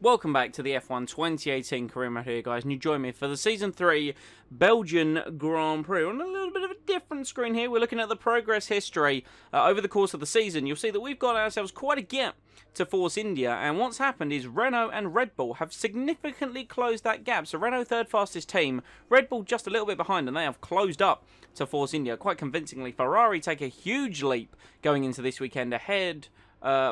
Welcome back to the F1 2018 career mode here, guys, and you join me for the Season 3 Belgian Grand Prix. On a little bit of a different screen here, we're looking at the progress history over the course of the season. You'll see that we've got ourselves quite a gap to Force India, and what's happened is Renault and Red Bull have significantly closed that gap. So Renault, third fastest team, Red Bull just a little bit behind, and they have closed up to Force India quite convincingly. Ferrari take a huge leap going into this weekend ahead,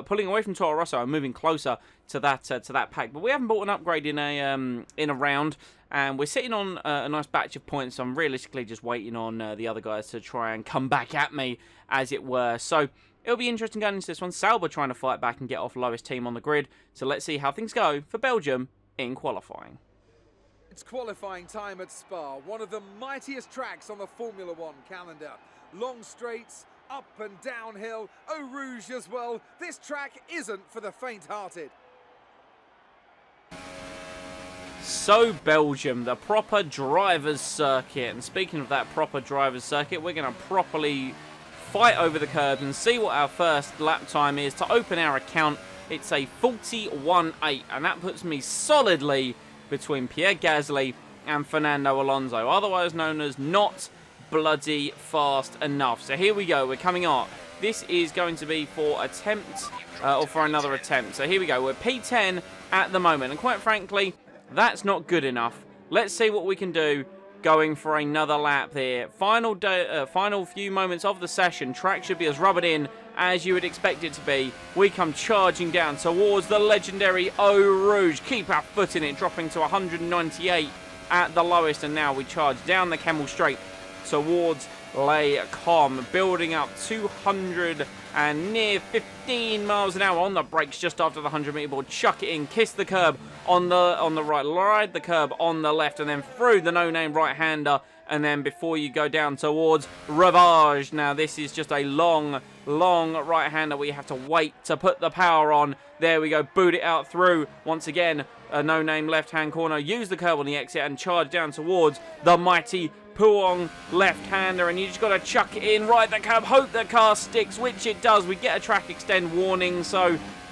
pulling away from Toro Rosso and moving closer to that pack. But we haven't bought an upgrade in a round, and we're sitting on a nice batch of points. So I'm realistically just waiting on the other guys to try and come back at me, as it were. So it'll be interesting going into this one. Sauber trying to fight back and get off lowest team on the grid. So let's see how things go for Belgium in qualifying. It's qualifying time at Spa, one of the mightiest tracks on the Formula One calendar. Long straights, up and downhill, Eau Rouge as well. This track isn't for the faint-hearted. So Belgium, the proper driver's circuit. And speaking of that proper driver's circuit, we're going to properly fight over the curbs and see what our first lap time is. To open our account, it's a 41.8, and that puts me solidly between Pierre Gasly and Fernando Alonso, otherwise known as not bloody fast enough. So here we go, we're coming on. This is going to be for attempt, or for another attempt. So here we go, we're P10 at the moment, and quite frankly, that's not good enough. Let's see what we can do going for another lap here. Final few moments of the session. Track should be as rubbered in as you would expect it to be. We come charging down towards the legendary Eau Rouge. Keep our foot in it, dropping to 198 at the lowest, and now we charge down the Camel Straight towards Les Combes, building up 200 and near 15 miles an hour on the brakes just after the 100-meter board. Chuck it in, kiss the curb on the right, ride the curb on the left, and then through the no-name right-hander, and then before you go down towards Ravage. Now this is just a long right-hander where you have to wait to put the power on. There we go, boot it out through. Once again, a no-name left-hand corner. Use the curb on the exit and charge down towards the mighty Puong left-hander, and you just got to chuck it in, ride the curb, hope the car sticks, which it does. We get a track extend warning,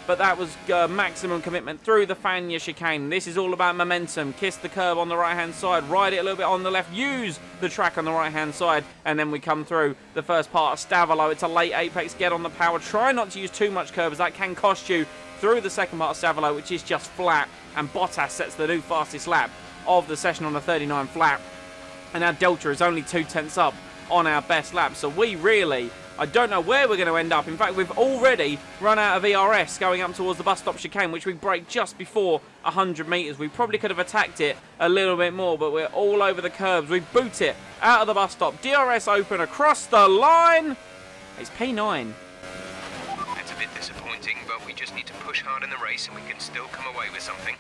but that was maximum commitment through the Fania chicane. This is all about momentum. Kiss the curb on the right-hand side, ride it a little bit on the left, use the track on the right-hand side, and then we come through the first part of Stavelot. It's a late apex, get on the power. Try not to use too much curb, as that can cost you through the second part of Stavelot, which is just flat, and Bottas sets the new fastest lap of the session on the 39 flat. And our delta is only 2/10 up on our best lap. So we really, I don't know where we're going to end up. In fact, we've already run out of ERS going up towards the bus stop chicane, which we break just before 100 metres. We probably could have attacked it a little bit more, but we're all over the curbs. We boot it out of the bus stop. DRS open across the line. It's P9. It's a bit disappointing, but we just need to push hard in the race and we can still come away with something.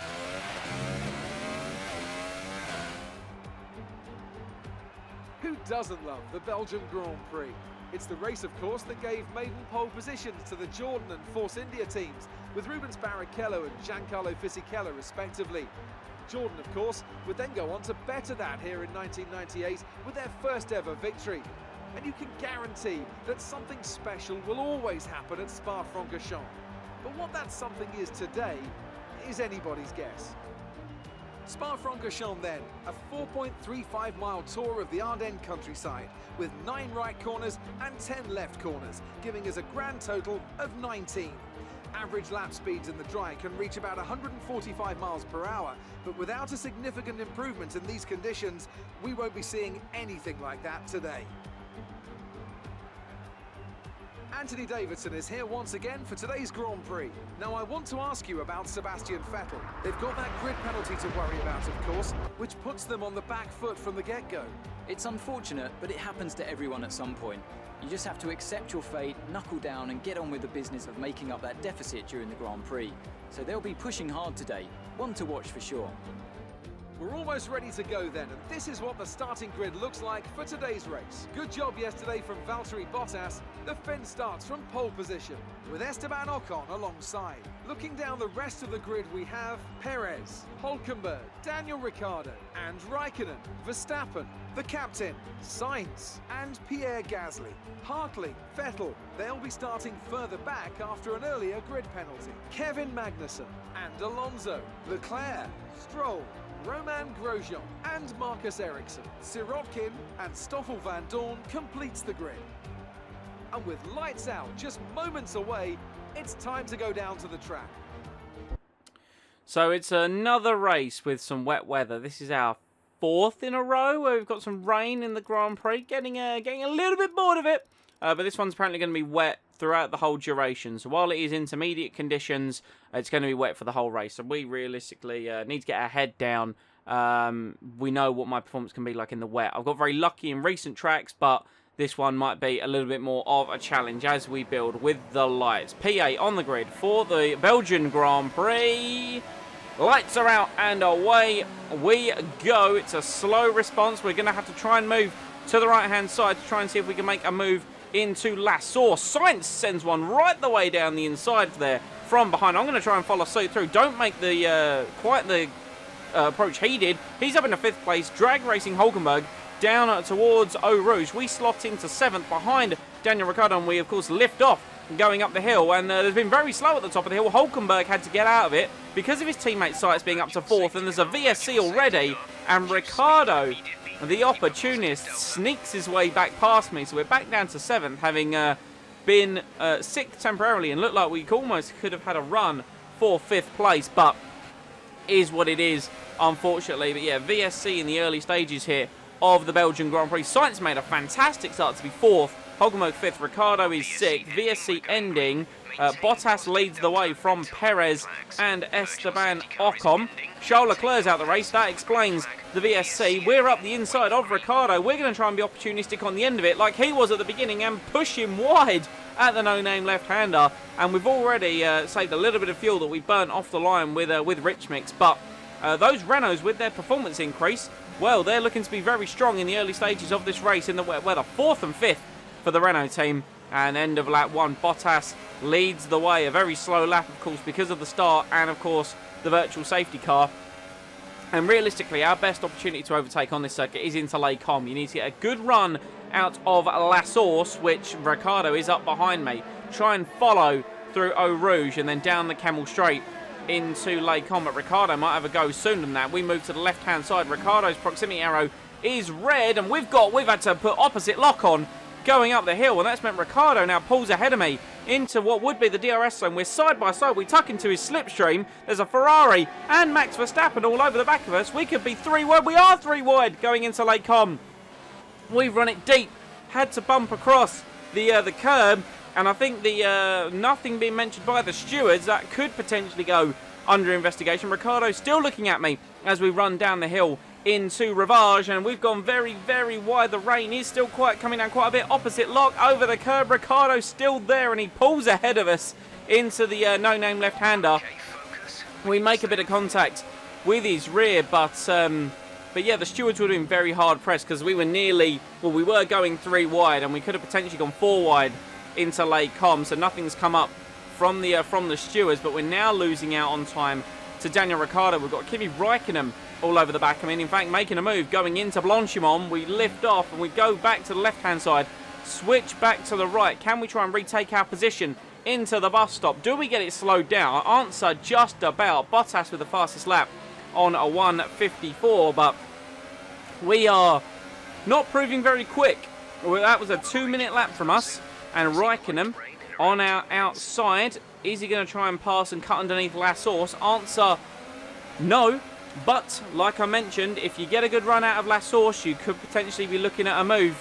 Who doesn't love the Belgian Grand Prix? It's the race, of course, that gave maiden pole positions to the Jordan and Force India teams, with Rubens Barrichello and Giancarlo Fisichella respectively. Jordan, of course, would then go on to better that here in 1998 with their first ever victory. And you can guarantee that something special will always happen at Spa-Francorchamps. But what that something is today is anybody's guess. Spa-Francorchamps then, a 4.35-mile tour of the Ardennes countryside, with 9 right corners and 10 left corners, giving us a grand total of 19. Average lap speeds in the dry can reach about 145 miles per hour, but without a significant improvement in these conditions, we won't be seeing anything like that today. Anthony Davidson is here once again for today's Grand Prix. Now I want to ask you about Sebastian Vettel. They've got that grid penalty to worry about, of course, which puts them on the back foot from the get-go. It's unfortunate, but it happens to everyone at some point. You just have to accept your fate, knuckle down and get on with the business of making up that deficit during the Grand Prix. So they'll be pushing hard today. One to watch for sure. We're almost ready to go then, and this is what the starting grid looks like for today's race. Good job yesterday from Valtteri Bottas, The Finn starts from pole position, with Esteban Ocon alongside. Looking down the rest of the grid, we have Perez, Hülkenberg, Daniel Ricciardo, and Raikkonen, Verstappen, the captain, Sainz, and Pierre Gasly. Hartley, Vettel, they'll be starting further back after an earlier grid penalty. Kevin Magnussen and Alonso, Leclerc, Stroll, Romain Grosjean and Marcus Ericsson. Sirotkin and Stoffel van Dorn completes the grid. And with lights out just moments away, it's time to go down to the track. So it's another race with some wet weather. This is our 4th in a row where we've got some rain in the Grand Prix. Getting a little bit bored of it. But this one's apparently going to be wet throughout the whole duration. So while it is intermediate conditions, it's going to be wet for the whole race. So we realistically need to get our head down. We know what my performance can be like in the wet. I've got very lucky in recent tracks, but this one might be a little bit more of a challenge as we build with the lights. P8 on the grid for the Belgian Grand Prix. Lights are out and away we go. It's a slow response. We're going to have to try and move to the right-hand side to try and see if we can make a move into La Source. Sainz sends one right the way down the inside there from behind. I'm going to try and follow suit through. Don't make the quite the approach he did. He's up in the 5th place. Drag racing Hülkenberg down towards Eau Rouge. We slot into 7th behind Daniel Ricciardo, and we of course lift off going up the hill, and there's been very slow at the top of the hill. Hülkenberg had to get out of it because of his teammate Sainz being up to 4th, and there's a VSC already, and Ricciardo, the opportunist, sneaks his way back past me, so we're back down to 7th, having been 6th temporarily, and looked like we almost could have had a run for 5th place, but is what it is, unfortunately. But yeah, VSC in the early stages here of the Belgian Grand Prix. Sainz made a fantastic start to be 4th. Hülkenberg 5th. Ricciardo is 6th. VSC ending. Bottas leads the way from Perez and Esteban Ocon. Charles Leclerc's out the race. That explains the VSC. We're up the inside of Ricciardo. We're going to try and be opportunistic on the end of it like he was at the beginning and push him wide at the no-name left-hander. And we've already saved a little bit of fuel that we burnt off the line with Rich Mix. But those Renaults, with their performance increase, well, they're looking to be very strong in the early stages of this race in the wet weather. 4th and 5th for the Renault team. And end of lap 1, Bottas leads the way. A very slow lap, of course, because of the start and, of course, the virtual safety car. And realistically, our best opportunity to overtake on this circuit is into Les Combes. You need to get a good run out of La Source, which Ricciardo is up behind me. Try and follow through Eau Rouge and then down the Camel Straight into Les Combes, but Ricciardo might have a go sooner than that. We move to the left-hand side. Ricciardo's proximity arrow is red, and we've had to put opposite lock on going up the hill, and that's meant Ricciardo now pulls ahead of me into what would be the DRS zone. We're side by side. We tuck into his slipstream. There's a Ferrari and Max Verstappen all over the back of us. We could be 3 wide. We are 3 wide going into Les Combes. We've run it deep. Had to bump across the curb. And I think the nothing being mentioned by the stewards, that could potentially go under investigation. Ricciardo still looking at me as we run down the hill into Rivage, and we've gone very, very wide. The rain is still coming down quite a bit. Opposite lock over the curb. Ricciardo's still there, and he pulls ahead of us into the no-name left-hander. We make a bit of contact with his rear, but yeah, the stewards were doing very hard press because we were nearly, well, we were going 3 wide, and we could have potentially gone 4 wide into Les Combes, so nothing's come up from the stewards, but we're now losing out on time to Daniel Ricciardo. We've got Kimi Raikkonen all over the back. I mean, in fact, making a move, going into Blanchimont. We lift off and we go back to the left-hand side, switch back to the right. Can we try and retake our position into the bus stop? Do we get it slowed down? Answer, just about. Bottas with the fastest lap on a 1:54, but we are not proving very quick. Well, that was a 2-minute lap from us, and Raikkonen on our outside. Is he going to try and pass and cut underneath La Source? Answer, no. But, like I mentioned, if you get a good run out of La Source, you could potentially be looking at a move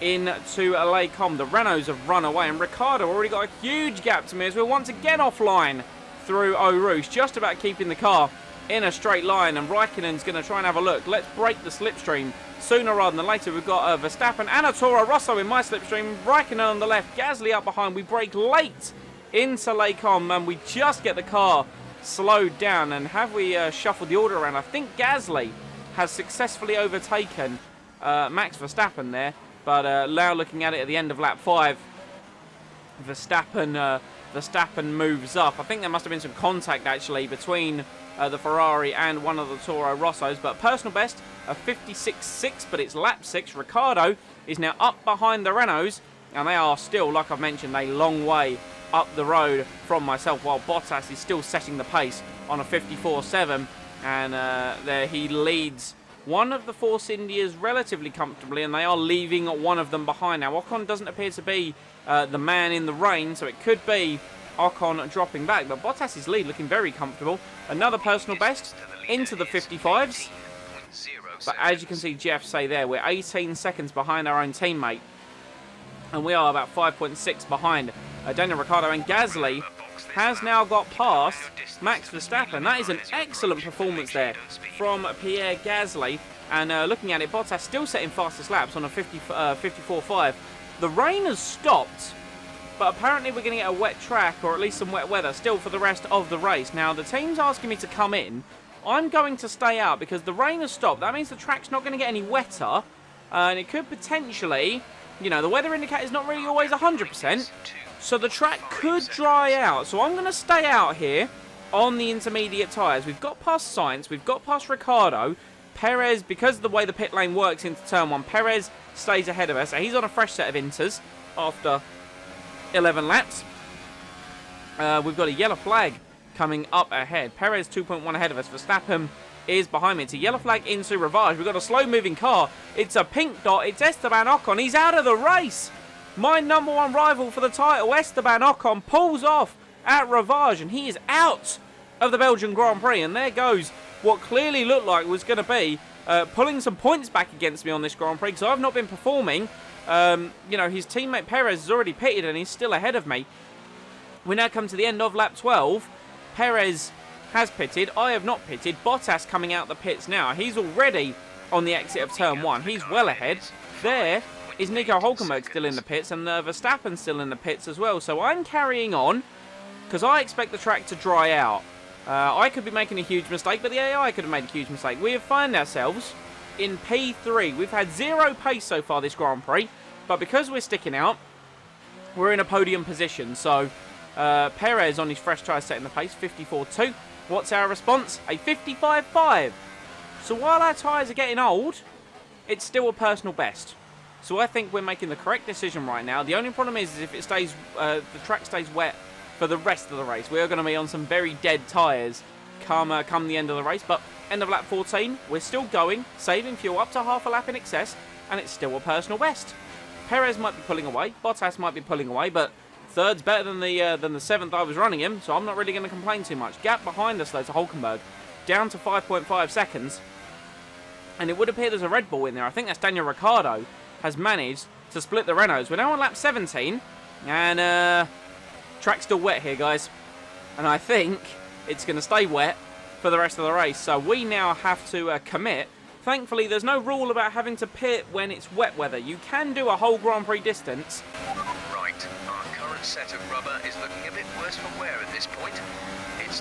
into Les Combes. The Renaults have run away, and Ricciardo already got a huge gap to me as we're once again offline through Eau Rouge, just about keeping the car in a straight line, and Raikkonen's going to try and have a look. Let's break the slipstream sooner rather than later. We've got Verstappen and a Toro Rosso in my slipstream, Raikkonen on the left, Gasly up behind. We break late into Les Combes, and we just get the car slowed down. And have we shuffled the order around? I think Gasly has successfully overtaken Max Verstappen there, but now looking at it at the end of lap 5, Verstappen moves up. I think there must have been some contact actually between the Ferrari and one of the Toro Rossos, but personal best of 56.6, but it's lap 6. Ricciardo is now up behind the Renaults, and they are still, like I've mentioned, a long way up the road from myself, while Bottas is still setting the pace on a 54.7, and there he leads one of the Force Indias relatively comfortably, and they are leaving one of them behind. Now, Ocon doesn't appear to be the man in the rain, so it could be Ocon dropping back, but Bottas' lead looking very comfortable. Another personal best into the 55s, but as you can see Jeff say there, we're 18 seconds behind our own teammate, and we are about 5.6 behind Daniel Ricciardo, and Gasly has now got past Max Verstappen. That is an excellent performance there from Pierre Gasly, and looking at it, Bottas still setting fastest laps on a 54.5. The rain has stopped, but apparently we're going to get a wet track, or at least some wet weather still for the rest of the race. Now, the team's asking me to come in. I'm going to stay out because the rain has stopped. That means the track's not going to get any wetter, and it could potentially, you know, the weather indicator is not really always 100%, so the track could dry out. So I'm going to stay out here on the intermediate tyres. We've got past Sainz, we've got past Ricciardo. Perez, because of the way the pit lane works into turn 1, Perez stays ahead of us. So he's on a fresh set of inters after 11 laps. We've got a yellow flag coming up ahead. Perez 2.1 ahead of us. Verstappen is behind me. It's a yellow flag into Ravage. We've got a slow moving car. It's a pink dot. It's Esteban Ocon. He's out of the race. My number one rival for the title, Esteban Ocon, pulls off at Ravage, and he is out of the Belgian Grand Prix. And there goes what clearly looked like was going to be pulling some points back against me on this Grand Prix, because I've not been performing. You know, his teammate Perez has already pitted and he's still ahead of me. We now come to the end of lap 12. Perez has pitted. I have not pitted. Bottas coming out the pits now. He's already on the exit of turn 1. He's well ahead. There is Nico Hülkenberg still in the pits, and Verstappen still in the pits as well. So I'm carrying on because I expect the track to dry out. I could be making a huge mistake, but the AI could have made a huge mistake. We have found ourselves in P3. We've had 0 pace so far this Grand Prix, but because we're sticking out, we're in a podium position. So Perez on his fresh tyre setting the pace, 54.2. What's our response? A 55.5. So while our tyres are getting old, it's still a personal best. So I think we're making the correct decision right now. The only problem is if it stays, the track stays wet for the rest of the race. We are going to be on some very dead tyres come the end of the race. But end of lap 14, we're still going, saving fuel up to half a lap in excess, and it's still a personal best. Perez might be pulling away, Bottas might be pulling away, but third's better than the 7th I was running him, so I'm not really going to complain too much. Gap behind us though to Hülkenberg, down to 5.5 seconds, and it would appear there's a Red Bull in there. I think that's Daniel Ricciardo has managed to split the Renaults. We're now on lap 17, and track's still wet here, guys, and I think it's going to stay wet for the rest of the race. So we now have to commit. Thankfully, there's no rule about having to pit when it's wet weather. You can do a whole Grand Prix distance. Right, our current set of rubber is looking a bit worse for wear at this point. It's...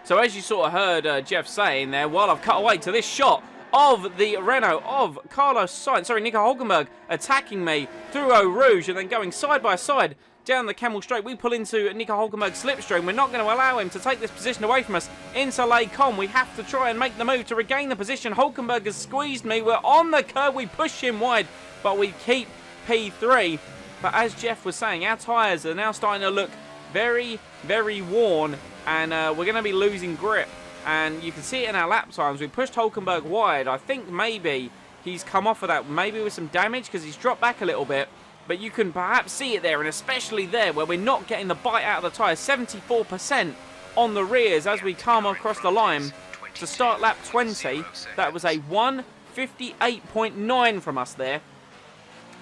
So as you sort of heard Jeff saying there, while I've cut away to this shot of the Renault of Carlos Sainz, Nico Hülkenberg attacking me through Eau Rouge and then going side by side down the Camel Straight. We pull into Nico Hülkenberg's slipstream. We're not going to allow him to take this position away from us into Les Combes. We have to try and make the move to regain the position. Hülkenberg has squeezed me. We're on the curb. We push him wide, but we keep P3. But as Jeff was saying, our tyres are now starting to look very, very worn, and we're going to be losing grip. And you can see it in our lap times. We pushed Hülkenberg wide. I think maybe he's come off of that, maybe with some damage, because he's dropped back a little bit. But you can perhaps see it there, and especially there where we're not getting the bite out of the tyres. 74% on the rears as we come across the line to start lap 20. That was a 1:58.9 from us there.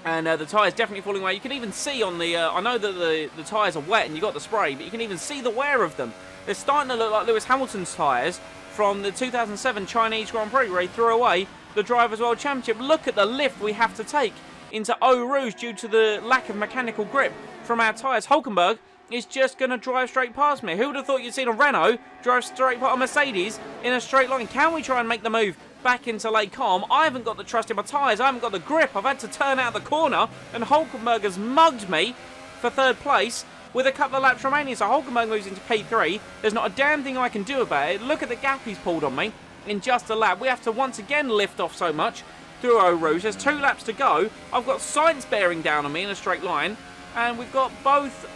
And the tyres definitely falling away. You can even see on the... I know that the tyres are wet and you got the spray, but you can even see the wear of them. They're starting to look like Lewis Hamilton's tyres from the 2007 Chinese Grand Prix, where he threw away the Drivers' World Championship. Look at the lift we have to take into Eau Rouge due to the lack of mechanical grip from our tyres. Hülkenberg is just going to drive straight past me. Who would have thought you'd seen a Renault drive straight past a Mercedes in a straight line? Can we try and make the move back into Les Combes? I haven't got the trust in my tyres. I haven't got the grip. I've had to turn out the corner, and Hülkenberg has mugged me for third place with a couple of laps remaining. So Hulkenberg moves into P3. There's not a damn thing I can do about it. Look at the gap he's pulled on me in just a lap. We have to once again lift off so much through Eau Rouge. There's 2 laps to go. I've got Sainz bearing down on me in a straight line. And we've got both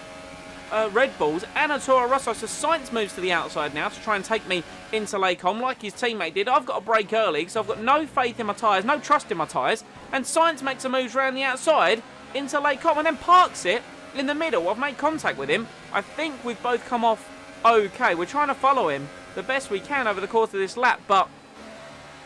Red Bulls and a Toro Rosso. So Sainz moves to the outside now to try and take me into Les Combes like his teammate did. I've got to brake early because I've got no faith in my tyres, no trust in my tyres. And Sainz makes a move around the outside into Les Combes and then parks it in the middle. I've made contact with him. I think we've both come off okay. We're trying to follow him the best we can over the course of this lap, but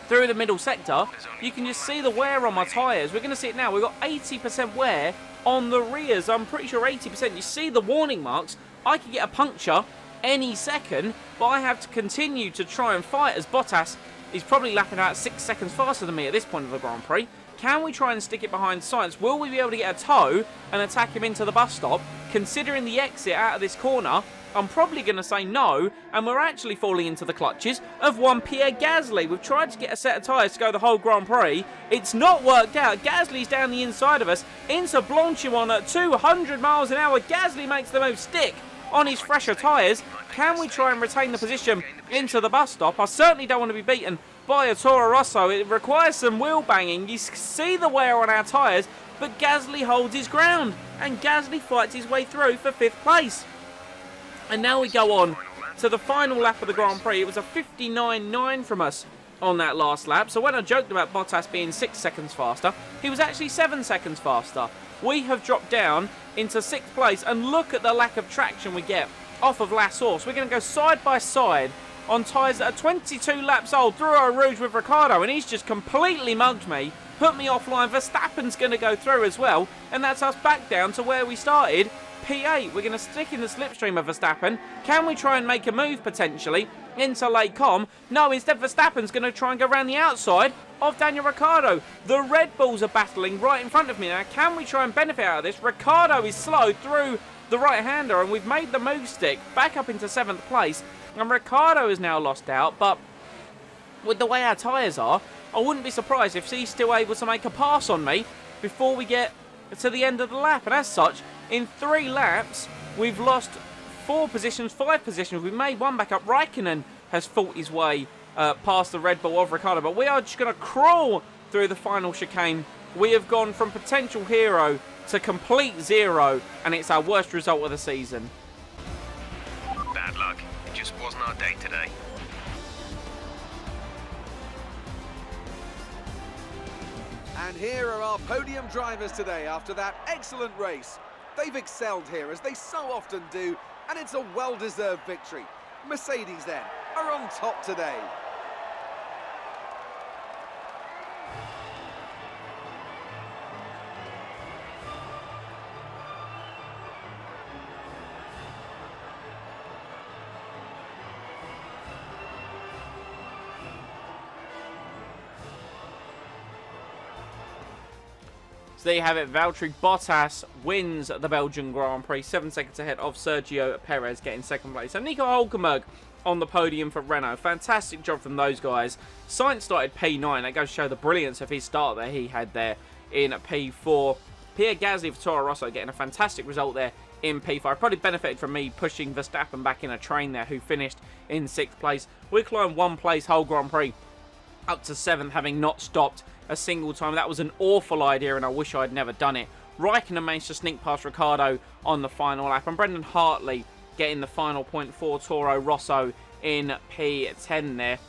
through the middle sector, you can just see the wear on my tyres. We're going to see it now. We've got 80% wear on the rears. I'm pretty sure 80%. You see the warning marks. I could get a puncture any second, but I have to continue to try and fight as Bottas is probably lapping out 6 seconds faster than me at this point of the Grand Prix. Can we try and stick it behind Sainz? Will we be able to get a tow and attack him into the bus stop? Considering the exit out of this corner, I'm probably going to say no, and we're actually falling into the clutches of one Pierre Gasly. We've tried to get a set of tyres to go the whole Grand Prix. It's not worked out. Gasly's down the inside of us into Blanchimont at 200 miles an hour. Gasly makes the move stick on his fresher tyres. Can we try and retain the position into the bus stop? I certainly don't want to be beaten by a Toro Rosso. It requires some wheel banging. You see the wear on our tyres, but Gasly holds his ground, and Gasly fights his way through for 5th place. And now we go on to the final lap of the Grand Prix. It was a 59.9 from us on that last lap. So when I joked about Bottas being 6 seconds faster, he was actually 7 seconds faster. We have dropped down into 6th place, and look at the lack of traction we get off of La Source. We're going to go side by side on tyres that are 22 laps old through Eau Rouge with Ricciardo, and he's just completely mugged me, put me offline. Verstappen's going to go through as well, and that's us back down to where we started, P8. We're going to stick in the slipstream of Verstappen. Can we try and make a move potentially into Les Combes? No, instead Verstappen's going to try and go around the outside of Daniel Ricciardo. The Red Bulls are battling right in front of me now. Can we try and benefit out of this? Ricciardo is slow through the right-hander, and we've made the move stick back up into 7th place. And Ricciardo is now lost out, but with the way our tyres are, I wouldn't be surprised if he's still able to make a pass on me before we get to the end of the lap. And as such, in 3 laps, we've lost 4 positions, 5 positions. We've made one back up. Raikkonen has fought his way past the Red Bull of Ricciardo, but we are just going to crawl through the final chicane. We have gone from potential hero to complete zero, and it's our worst result of the season. Bad luck. It just wasn't our day today. And here are our podium drivers today after that excellent race. They've excelled here, as they so often do, and it's a well-deserved victory. Mercedes, then, are on top today. So there you have it. Valtteri Bottas wins the Belgian Grand Prix, 7 seconds ahead of Sergio Perez, getting 2nd place. And Nico Hulkenberg on the podium for Renault. Fantastic job from those guys. Sainz started P9. That goes to show the brilliance of his start that he had there in P4. Pierre Gasly for Toro Rosso getting a fantastic result there in P5. Probably benefited from me pushing Verstappen back in a train there, who finished in 6th place. We climbed 1 place whole Grand Prix up to 7th, having not stopped a single time. That was an awful idea, and I wish I'd never done it. Raikkonen managed to sneak past Ricciardo on the final lap, and Brendan Hartley getting the final point for Toro Rosso in P10 there.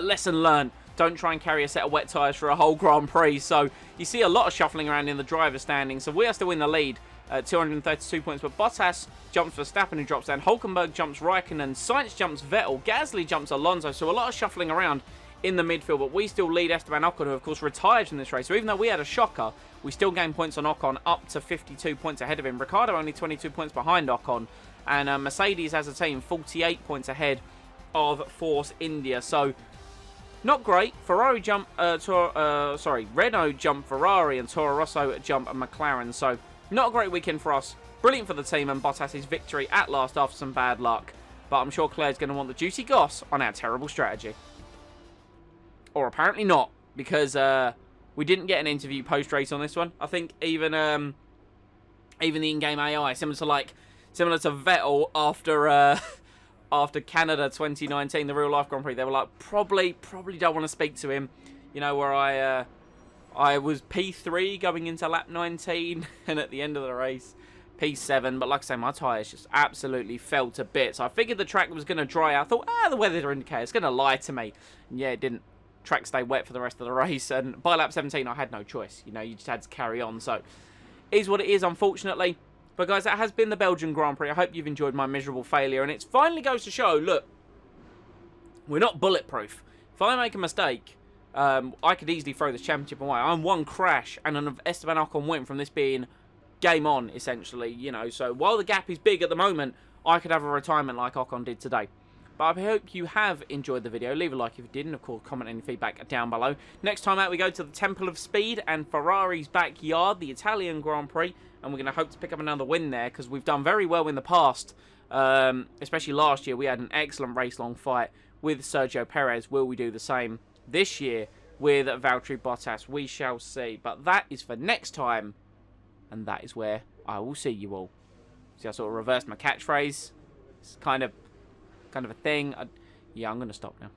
Lesson learned. Don't try and carry a set of wet tyres for a whole Grand Prix. So you see a lot of shuffling around in the driver's standings. So we are still in the lead. 232 points, but Bottas jumps Verstappen, who drops down. Hulkenberg jumps Raikkonen. Sainz jumps Vettel. Gasly jumps Alonso. So a lot of shuffling around in the midfield, but we still lead Esteban Ocon, who of course retired from this race. So even though we had a shocker, we still gained points on Ocon, up to 52 points ahead of him. Ricciardo only 22 points behind Ocon, and Mercedes as a team 48 points ahead of Force India. So not great. Renault jump Ferrari, and Toro Rosso jump McLaren. So not a great weekend for us. Brilliant for the team, and Bottas' victory at last after some bad luck. But I'm sure Claire's going to want the juicy goss on our terrible strategy. Or apparently not, because we didn't get an interview post-race on this one. I think even even the in-game AI, similar to Vettel after Canada 2019, the real life Grand Prix. They were like, probably don't want to speak to him. You know, where I was P3 going into lap 19, and at the end of the race, P7. But like I say, my tyres just absolutely fell to bits. I figured the track was going to dry out. I thought, the weather indicator, it's going to lie to me. And yeah, it didn't. Track stayed wet for the rest of the race. And by lap 17, I had no choice. You know, you just had to carry on. So, it is what it is, unfortunately. But guys, that has been the Belgian Grand Prix. I hope you've enjoyed my miserable failure. And it finally goes to show, look, we're not bulletproof. If I make a mistake, I could easily throw this championship away. I'm one crash and an Esteban Ocon win from this being game on, essentially. You know, so while the gap is big at the moment, I could have a retirement like Ocon did today. But I hope you have enjoyed the video. Leave a like if you did, and of course, comment any feedback down below. Next time out, we go to the Temple of Speed and Ferrari's backyard, the Italian Grand Prix. And we're going to hope to pick up another win there, because we've done very well in the past. Especially last year, we had an excellent race-long fight with Sergio Perez. Will we do the same this year with Valtteri Bottas? We shall see. But that is for next time. And that is where I will see you all. See, I sort of reversed my catchphrase. It's kind of a thing. Yeah, I'm going to stop now.